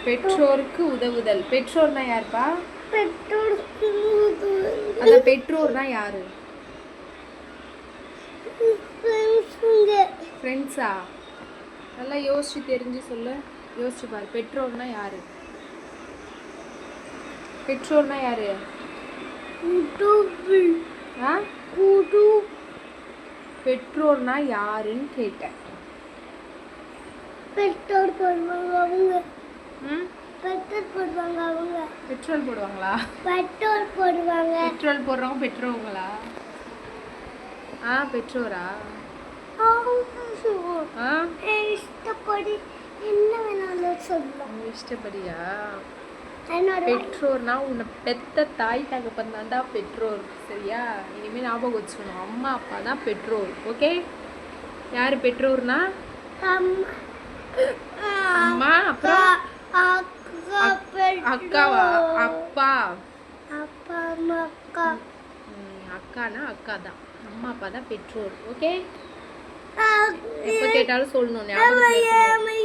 பெற்றோருக்கு உதவுதல். பெற்றோர்னா யாருப்பா? பெற்றோருக்கு அந்த பெற்றோர்னா யாரு? ஃப்ரெண்ட்ஸா? நல்லா யோசிச்சு தெரிஞ்சு சொல்லு. யோசிச்சு பாரு. பெற்றோர்னா யாரு? பெற்றோர்னா யாரு? ஆ? பெற்றோர்னா யாருன்னு கேட்டேன். பெட்ரோல் போடுவாங்க அவங்க. ம்? பெட்ரோல் போடுவாங்க அவங்க. பெட்ரோல் போடுவாங்களா? பெட்ரோல் போடுவாங்க. பெட்ரோல் போடுறவங்க பெற்றோங்களா? ஆ, பெற்றோரா? ஆ, இஷ்டப்படி என்ன வேணாலும் சொல்லலாம். உங்க இஷ்டப்படியா? என்னோட பெற்றோர்னா உன்னை பெத்த தாய் தகப்பன் தான்டா பெற்றோர். சரியா? இனிமேல் ஞாபகம் வச்சுக்கணும். அம்மா அப்பா தான் பெற்றோர். ஓகே? யாரு பெற்றோர்னா? அம்மா அம்மா, அப்புறம் அக்கா அக்காவா? அப்பா. அப்பா அம்மா அக்கா அக்கானா அக்கா தான். அம்மா அப்பா தான் பெற்றோர். ஓகே? எப்போ கேட்டாலும் சொல்லணும். ஞாபகத்துல இருக்கணும்.